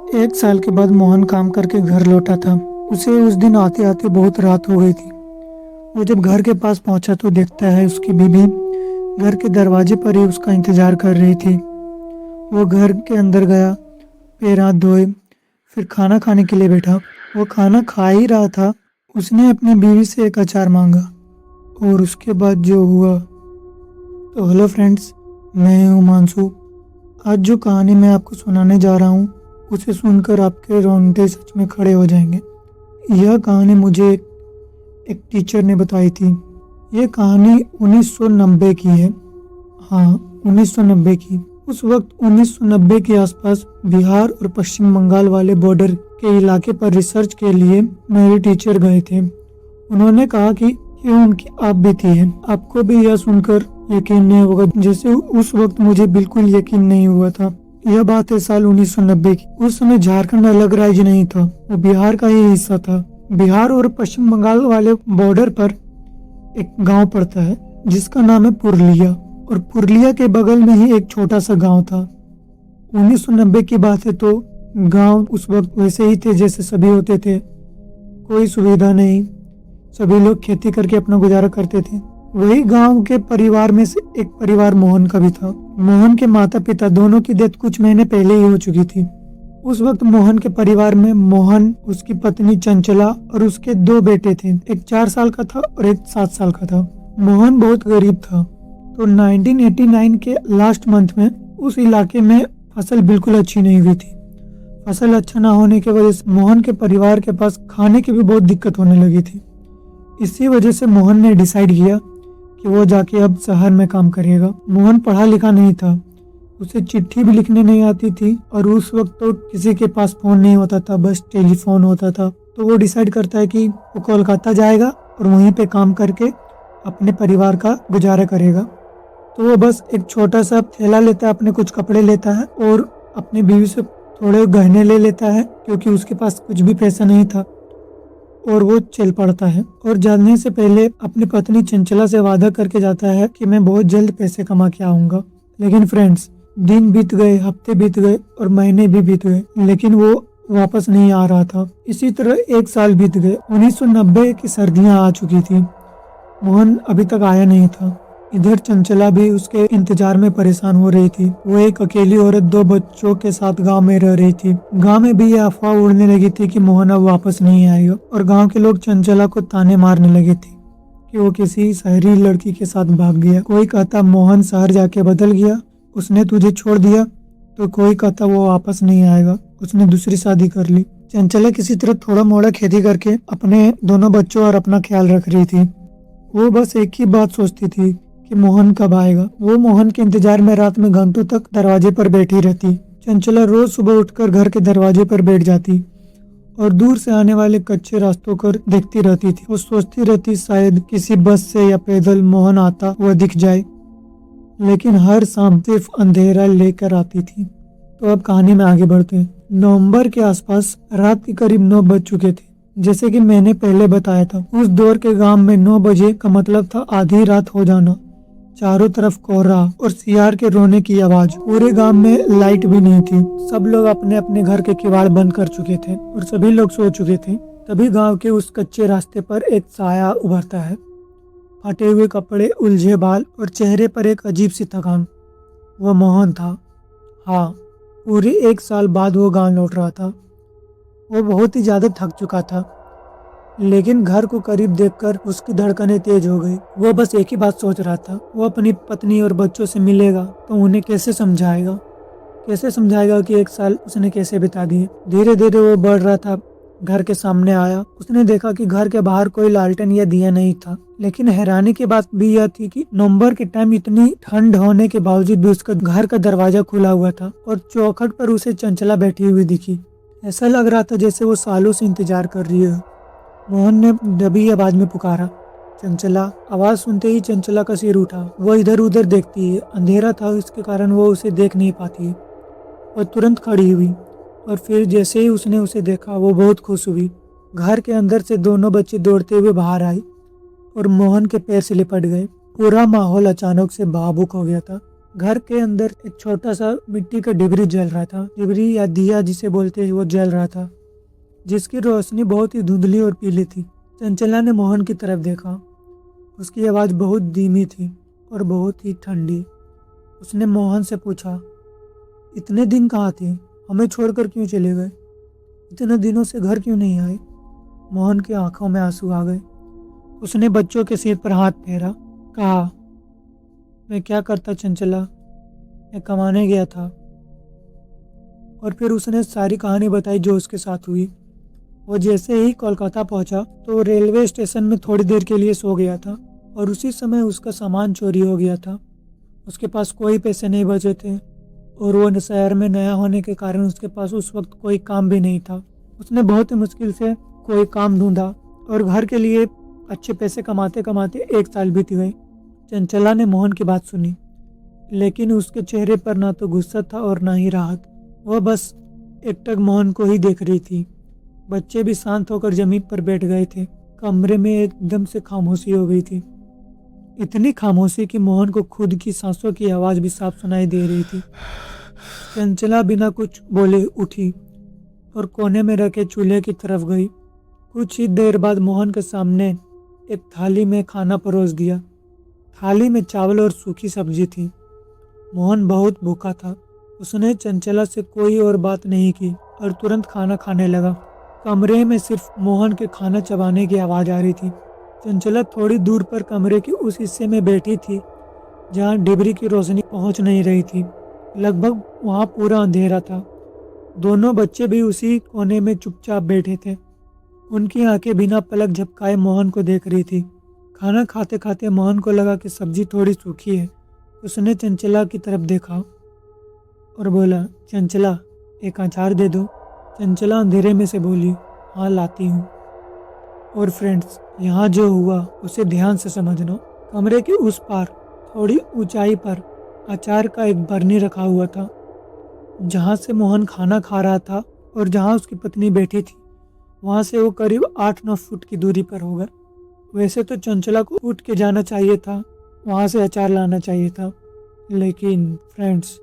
एक साल के बाद मोहन काम करके घर लौटा था। उसे उस दिन आते आते बहुत रात हो गई थी। वो जब घर के पास पहुंचा तो देखता है उसकी बीवी घर के दरवाजे पर ही उसका इंतजार कर रही थी। वो घर के अंदर गया, पैर हाथ धोए, फिर खाना खाने के लिए बैठा। वो खाना खा ही रहा था, उसने अपनी बीवी से एक अचार मांगा और उसके बाद जो हुआ। तो हेलो फ्रेंड्स, मैं हूँ मानसू। आज जो कहानी मैं आपको सुनाने जा रहा हूँ उसे सुनकर आपके रोंगटे सच में खड़े हो जाएंगे। यह कहानी मुझे एक टीचर ने बताई थी। यह कहानी 1990 की है। हाँ, 1990 की। उस वक्त 1990 के आसपास बिहार और पश्चिम बंगाल वाले बॉर्डर के इलाके पर रिसर्च के लिए मेरे टीचर गए थे। उन्होंने कहा कि ये उनकी आप बीती है। आपको भी यह सुनकर यकीन नहीं होगा जैसे उस वक्त मुझे बिल्कुल यकीन नहीं हुआ था। यह बात है साल 1990 की। उस समय झारखंड अलग राज्य नहीं था, वो बिहार का ही हिस्सा था। बिहार और पश्चिम बंगाल वाले बॉर्डर पर एक गांव पड़ता है जिसका नाम है पुरुलिया, और पुरुलिया के बगल में ही एक छोटा सा गांव था। 1990 की बात है तो गांव उस वक्त वैसे ही थे जैसे सभी होते थे। कोई सुविधा नहीं, सभी लोग खेती करके अपना गुजारा करते थे। वही गांव के परिवार में से एक परिवार मोहन का भी था। मोहन के माता पिता दोनों की डेथ कुछ महीने पहले ही हो चुकी थी। उस वक्त मोहन के परिवार में मोहन, उसकी पत्नी चंचला और उसके 2 बेटे थे। एक 4 साल का था और एक 7 साल का था। मोहन बहुत गरीब था, तो 1989 के लास्ट मंथ में उस इलाके में फसल बिल्कुल अच्छी नहीं हुई थी। फसल अच्छा ना होने की वजह से मोहन के परिवार के पास खाने की भी बहुत दिक्कत होने लगी थी। इसी वजह से मोहन ने डिसाइड किया कि वो जाके अब शहर में काम करेगा। मोहन पढ़ा लिखा नहीं था, उसे चिट्ठी भी लिखने नहीं आती थी, और उस वक्त तो किसी के पास फोन नहीं होता था, बस टेलीफोन होता था। तो वो डिसाइड करता है कि वो कोलकाता जाएगा और वहीं पे काम करके अपने परिवार का गुजारा करेगा। तो वो बस एक छोटा सा थैला लेता है, अपने कुछ कपड़े लेता है और अपनी बीवी से थोड़े गहने ले लेता है क्योंकि उसके पास कुछ भी पैसा नहीं था, और वो चल पड़ता है। और जाने से पहले अपनी पत्नी चंचला से वादा करके जाता है कि मैं बहुत जल्द पैसे कमा के आऊंगा। लेकिन फ्रेंड्स, दिन बीत गए, हफ्ते बीत गए और महीने भी बीत गए, लेकिन वो वापस नहीं आ रहा था। इसी तरह 1 साल बीत गए। 1990 की सर्दियां आ चुकी थी। मोहन अभी तक आया नहीं था। इधर चंचला भी उसके इंतजार में परेशान हो रही थी। वो एक अकेली औरत 2 बच्चों के साथ गांव में रह रही थी। गांव में भी यह अफवाह उड़ने लगी थी कि मोहन अब वापस नहीं आएगा, और गांव के लोग चंचला को ताने मारने लगे थे कि वो किसी शहरी लड़की के साथ भाग गया। कोई कहता मोहन शहर जाके बदल गया, उसने तुझे छोड़ दिया, तो कोई कहता वो वापस नहीं आएगा, उसने दूसरी शादी कर ली। चंचला किसी तरह थोड़ा मोड़ा खेती करके अपने दोनों बच्चों और अपना ख्याल रख रही थी। वो बस एक ही बात सोचती थी कि मोहन कब आएगा। वो मोहन के इंतजार में रात में घंटों तक दरवाजे पर बैठी रहती। चंचला रोज सुबह उठकर घर के दरवाजे पर बैठ जाती और दूर से आने वाले कच्चे रास्तों को देखती रहती थी। वो सोचती रहती शायद किसी बस से या पैदल मोहन आता हुआ दिख जाए, लेकिन हर शाम सिर्फ अंधेरा लेकर आती थी। तो अब कहानी में आगे बढ़ते हैं। नवंबर के आसपास रात के करीब 9 बज चुके थे। जैसे कि मैंने पहले बताया था, उस दौर के गांव में 9 बजे का मतलब था आधी रात हो जाना। चारों तरफ कोहरा और सियार के रोने की आवाज। पूरे गांव में लाइट भी नहीं थी। सब लोग अपने अपने घर के किवाड़ बंद कर चुके थे और सभी लोग सो चुके थे। तभी गांव के उस कच्चे रास्ते पर एक साया उभरता है। फटे हुए कपड़े, उलझे बाल और चेहरे पर एक अजीब सी थकान। वह मोहन था। हाँ, पूरे 1 साल बाद वो गांव लौट रहा था। वो बहुत ही ज्यादा थक चुका था, लेकिन घर को करीब देखकर उसकी धड़कनें तेज हो गई। वो बस एक ही बात सोच रहा था, वो अपनी पत्नी और बच्चों से मिलेगा तो उन्हें कैसे समझाएगा कि 1 साल उसने कैसे बिता दिए। धीरे धीरे वो बढ़ रहा था। घर के सामने आया। उसने देखा कि घर के बाहर कोई लालटेन या दिया नहीं था, लेकिन हैरानी की बात भी यह थी कि नवंबर के टाइम इतनी ठंड होने के बावजूद भी उसका घर का दरवाजा खुला हुआ था और चौखट पर उसे चंचला बैठी हुई दिखी। ऐसा लग रहा था जैसे वो सालों से इंतजार कर रही है। मोहन ने दबी आवाज में पुकारा, चंचला। आवाज सुनते ही चंचला का सिर उठा। वो इधर उधर देखती है। अंधेरा था, इसके कारण वो उसे देख नहीं पाती है। और तुरंत खड़ी हुई, और फिर जैसे ही उसने उसे देखा वो बहुत खुश हुई। घर के अंदर से दोनों बच्चे दौड़ते हुए बाहर आए और मोहन के पैर से लिपट गए। पूरा माहौल अचानक से भावुक हो गया था। घर के अंदर एक छोटा सा मिट्टी का डिबरी जल रहा था। डिबरी या दिया जिसे बोलते हैं वो जल रहा था, जिसकी रोशनी बहुत ही धुंधली और पीली थी। चंचला ने मोहन की तरफ देखा। उसकी आवाज़ बहुत धीमी थी और बहुत ही ठंडी। उसने मोहन से पूछा, इतने दिन कहाँ थे? हमें छोड़कर क्यों चले गए? इतने दिनों से घर क्यों नहीं आए? मोहन की आंखों में आंसू आ गए। उसने बच्चों के सिर पर हाथ फेरा, कहा, मैं क्या करता चंचला, मैं कमाने गया था। और फिर उसने सारी कहानी बताई जो उसके साथ हुई। वो जैसे ही कोलकाता पहुंचा तो रेलवे स्टेशन में थोड़ी देर के लिए सो गया था और उसी समय उसका सामान चोरी हो गया था। उसके पास कोई पैसे नहीं बचे थे और वो शहर में नया होने के कारण उसके पास उस वक्त कोई काम भी नहीं था। उसने बहुत ही मुश्किल से कोई काम ढूंढा और घर के लिए अच्छे पैसे कमाते कमाते 1 साल बीत गए। चंचला ने मोहन की बात सुनी, लेकिन उसके चेहरे पर ना तो गुस्सा था और ना ही राहत। वह बस एकटक मोहन को ही देख रही थी। बच्चे भी शांत होकर जमीन पर बैठ गए थे। कमरे में एकदम से खामोशी हो गई थी। इतनी खामोशी कि मोहन को खुद की सांसों की आवाज़ भी साफ सुनाई दे रही थी। चंचला बिना कुछ बोले उठी और कोने में रखे चूल्हे की तरफ गई। कुछ ही देर बाद मोहन के सामने एक थाली में खाना परोस दिया। थाली में चावल और सूखी सब्जी थी। मोहन बहुत भूखा था। उसने चंचला से कोई और बात नहीं की और तुरंत खाना खाने लगा। कमरे में सिर्फ मोहन के खाना चबाने की आवाज़ आ रही थी। चंचला थोड़ी दूर पर कमरे के उस हिस्से में बैठी थी जहाँ डिबरी की रोशनी पहुँच नहीं रही थी। लगभग वहाँ पूरा अंधेरा था। दोनों बच्चे भी उसी कोने में चुपचाप बैठे थे। उनकी आंखें बिना पलक झपकाए मोहन को देख रही थी। खाना खाते खाते मोहन को लगा कि सब्जी थोड़ी सूखी है। उसने चंचला की तरफ देखा और बोला, चंचला, एक अचार दे दो। चंचला अंधेरे में से बोली, हाँ लाती हूँ। और फ्रेंड्स, यहाँ जो हुआ उसे ध्यान से समझना। कमरे के उस पार थोड़ी ऊंचाई पर अचार का एक बरनी रखा हुआ था। जहाँ से मोहन खाना खा रहा था और जहाँ उसकी पत्नी बैठी थी, वहाँ से वो करीब 8-9 फुट की दूरी पर होगा। वैसे तो चंचला को उठ के जाना चाहिए था, वहाँ से अचार लाना चाहिए था, लेकिन फ्रेंड्स,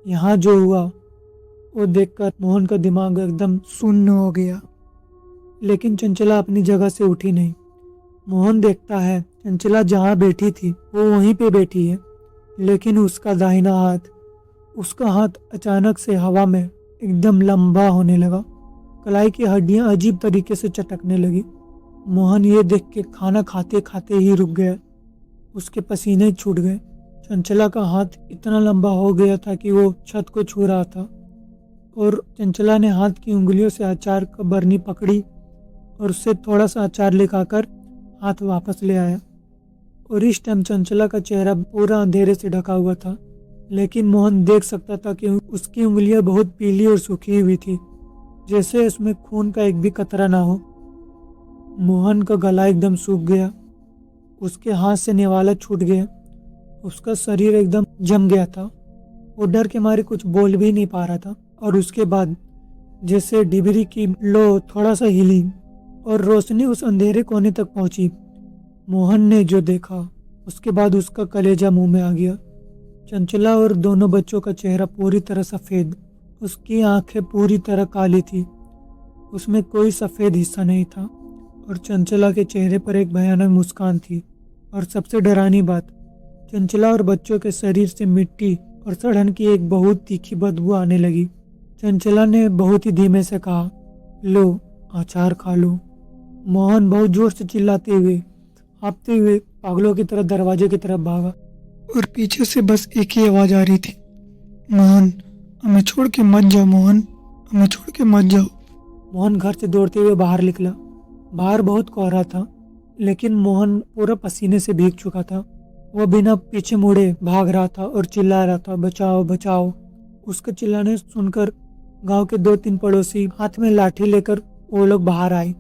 यहाँ जो हुआ वो देखकर मोहन का दिमाग एकदम सुन्न हो गया। लेकिन चंचला अपनी जगह से उठी नहीं। मोहन देखता है चंचला जहाँ बैठी थी वो वहीं पे बैठी है, लेकिन उसका दाहिना हाथ, उसका हाथ अचानक से हवा में एकदम लंबा होने लगा। कलाई की हड्डियां अजीब तरीके से चटकने लगी। मोहन ये देख के खाना खाते खाते ही रुक गया। उसके पसीने छूट गए। चंचला का हाथ इतना लंबा हो गया था कि वो छत को छू रहा था और चंचला ने हाथ की उंगलियों से अचार का बरनी पकड़ी और उससे थोड़ा सा अचार लेकर हाथ वापस ले आया। और इस टाइम चंचला का चेहरा पूरा अंधेरे से ढका हुआ था, लेकिन मोहन देख सकता था कि उसकी उंगलियां बहुत पीली और सूखी हुई थी, जैसे उसमें खून का एक भी कतरा ना हो। मोहन का गला एकदम सूख गया। उसके हाथ से निवाला छूट गया। उसका शरीर एकदम जम गया था। वो डर के मारे कुछ बोल भी नहीं पा रहा था। और उसके बाद जैसे डिबरी की लो थोड़ा सा हिली और रोशनी उस अंधेरे कोने तक पहुंची। मोहन ने जो देखा उसके बाद उसका कलेजा मुंह में आ गया। चंचला और दोनों बच्चों का चेहरा पूरी तरह सफ़ेद, उसकी आंखें पूरी तरह काली थी, उसमें कोई सफ़ेद हिस्सा नहीं था। और चंचला के चेहरे पर एक भयानक मुस्कान थी। और सबसे डरावनी बात, चंचला और बच्चों के शरीर से मिट्टी और सड़न की एक बहुत तीखी बदबू आने लगी। चंचला ने बहुत ही धीमे से कहा, लो अचार खा लो। मोहन बहुत जोर से चिल्लाते हुए, हाँफते हुए पागलों की तरह दरवाजे की तरफ भागा और पीछे से बस एक ही आवाज़ आ रही थी, मोहन हमें छोड़ के मत जाओ, मोहन हमें छोड़ के मत जाओ। मोहन घर से दौड़ते हुए बाहर निकला। बाहर बहुत कोहरा था, लेकिन मोहन पूरा पसीने से भीग चुका था। वह बिना पीछे मुड़े भाग रहा था और चिल्ला रहा था, बचाओ बचाओ। उसके चिल्लाने सुनकर गांव के 2-3 पड़ोसी हाथ में लाठी लेकर वो लोग बाहर आए।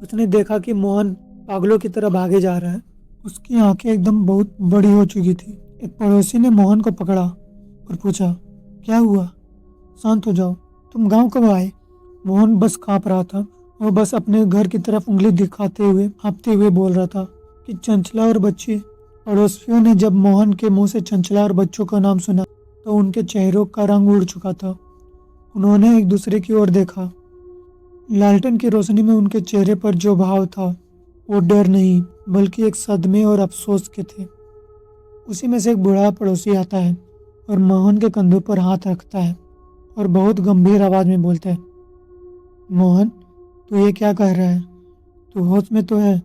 उसने देखा कि मोहन पागलों की तरह भागे जा रहा है। उसकी आंखें एकदम बहुत बड़ी हो चुकी थी। एक पड़ोसी ने मोहन को पकड़ा और पूछा, क्या हुआ? शांत हो जाओ, तुम गांव कब आए? मोहन बस कांप रहा था। वो बस अपने घर की तरफ उंगली दिखाते हुए हाँफते हुए बोल रहा था कि चंचला और बच्चे पड़ोसियों ने जब मोहन के मुंह से चंचला और बच्चों का नाम सुना तो उनके चेहरों का रंग उड़ चुका था। उन्होंने एक दूसरे की ओर देखा। लालटेन की रोशनी में उनके चेहरे पर जो भाव था वो डर नहीं बल्कि एक सदमे और अफसोस के थे। उसी में से एक बूढ़ा पड़ोसी आता है और मोहन के कंधों पर हाथ रखता है और बहुत गंभीर आवाज में बोलता है, मोहन, तू ये क्या कह रहा है? तू होश में तो है?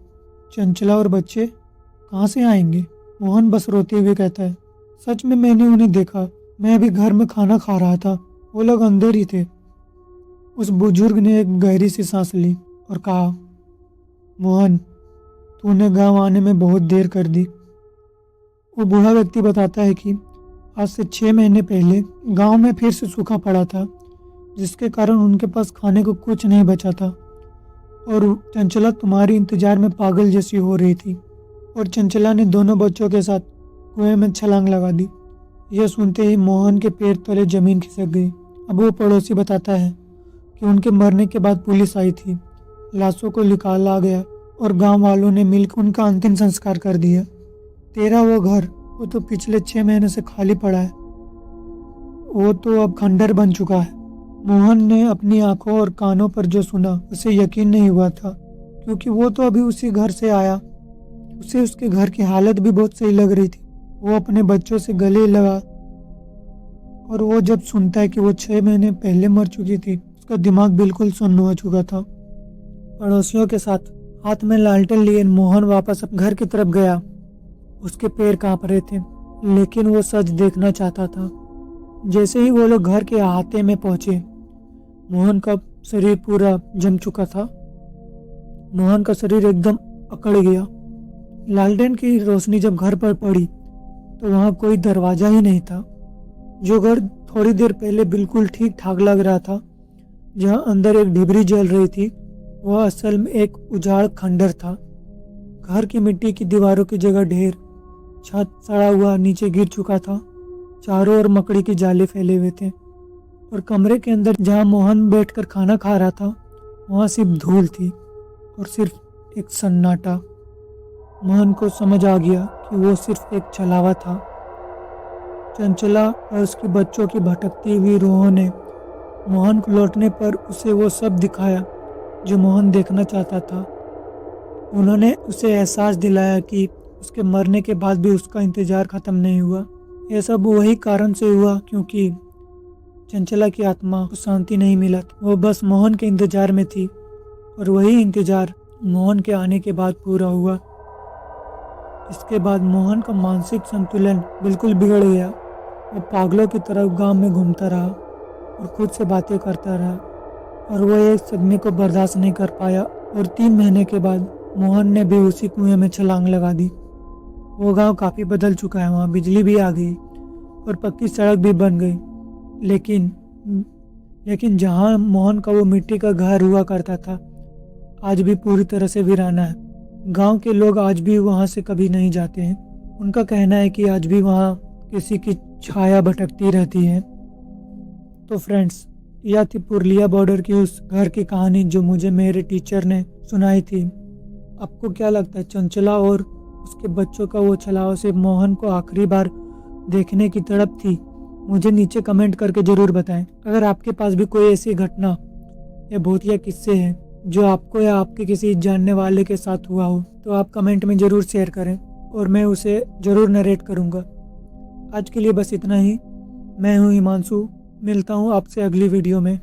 चंचला और बच्चे कहाँ से आएंगे? मोहन बस रोते हुए कहता है, सच में मैंने उन्हें देखा। मैं अभी घर में खाना खा रहा था, वो लोग अंदर ही थे। उस बुजुर्ग ने एक गहरी सी सांस ली और कहा, मोहन, तूने गांव आने में बहुत देर कर दी। वो बूढ़ा व्यक्ति बताता है कि आज से 6 महीने पहले गांव में फिर से सूखा पड़ा था, जिसके कारण उनके पास खाने को कुछ नहीं बचा था और चंचला तुम्हारी इंतजार में पागल जैसी हो रही थी और चंचला ने दोनों बच्चों के साथ कुएं में छलांग लगा दी। यह सुनते ही मोहन के पैर तले जमीन खिसक गई। अब वो पड़ोसी बताता है कि उनके मरने के बाद पुलिस आई थी, लाशों को निकाला गया और गांव वालों ने मिलकर उनका अंतिम संस्कार कर दिया। तेरा वो घर, वो तो पिछले 6 महीने से खाली पड़ा है, वो तो अब खंडर बन चुका है। मोहन ने अपनी आंखों और कानों पर जो सुना उसे यकीन नहीं हुआ था, क्योंकि वो तो अभी उसी घर से आया। उसे उसके घर की हालत भी बहुत सही लग रही थी। वो अपने बच्चों से गले लगा और वो जब सुनता है कि वो 6 महीने पहले मर चुकी थी, उसका दिमाग बिल्कुल सुन्न हो चुका था। पड़ोसियों के साथ हाथ में लालटेन लिए मोहन वापस अपने घर की तरफ गया। उसके पैर कांप रहे थे, लेकिन वो सच देखना चाहता था। जैसे ही वो लोग घर के अहाते में पहुंचे, मोहन का शरीर पूरा जम चुका था। मोहन का शरीर एकदम अकड़ गया। लालटेन की रोशनी जब घर पर पड़ी तो वहां कोई दरवाजा ही नहीं था। जो घर थोड़ी देर पहले बिल्कुल ठीक ठाक लग रहा था, जहां अंदर एक डिबरी जल रही थी, वह असल में एक उजाड़ खंडर था। घर की मिट्टी की दीवारों की जगह ढेर, छत सड़ा हुआ नीचे गिर चुका था, चारों ओर मकड़ी की जाले फैले हुए थे और कमरे के अंदर जहां मोहन बैठकर खाना खा रहा था, वहां सिर्फ धूल थी और सिर्फ एक सन्नाटा। मोहन को समझ आ गया कि वो सिर्फ एक छलावा था। चंचला और उसके बच्चों की भटकती हुई रूहों ने मोहन को लौटने पर उसे वो सब दिखाया जो मोहन देखना चाहता था। उन्होंने उसे एहसास दिलाया कि उसके मरने के बाद भी उसका इंतजार खत्म नहीं हुआ। यह सब वही कारण से हुआ क्योंकि चंचला की आत्मा को शांति नहीं मिला। वो बस मोहन के इंतजार में थी और वही इंतजार मोहन के आने के बाद पूरा हुआ। इसके बाद मोहन का मानसिक संतुलन बिल्कुल बिगड़ गया। वो पागलों की तरह गांव में घूमता रहा और खुद से बातें करता रहा और वो एक सदमे को बर्दाश्त नहीं कर पाया और 3 महीने के बाद मोहन ने भी उसी कुएं में छलांग लगा दी। वो गांव काफ़ी बदल चुका है, वहाँ बिजली भी आ गई और पक्की सड़क भी बन गई, लेकिन जहाँ मोहन का वो मिट्टी का घर हुआ करता था, आज भी पूरी तरह से वीराना है। गांव के लोग आज भी वहाँ से कभी नहीं जाते हैं। उनका कहना है कि आज भी वहाँ किसी की छाया भटकती रहती है। तो फ्रेंड्स, यह थी पुरुलिया बॉर्डर की उस घर की कहानी जो मुझे मेरे टीचर ने सुनाई थी। आपको क्या लगता है, चंचला और उसके बच्चों का वो छलावा से मोहन को आखिरी बार देखने की तड़प थी? मुझे नीचे कमेंट करके ज़रूर बताएं। अगर आपके पास भी कोई ऐसी घटना या भूतिया किस्से हैं जो आपको या आपके किसी जानने वाले के साथ हुआ हो, तो आप कमेंट में ज़रूर शेयर करें और मैं उसे ज़रूर नरेट करूँगा। आज के लिए बस इतना ही। मैं हूँ हिमांशु, मिलता हूँ आपसे अगली वीडियो में।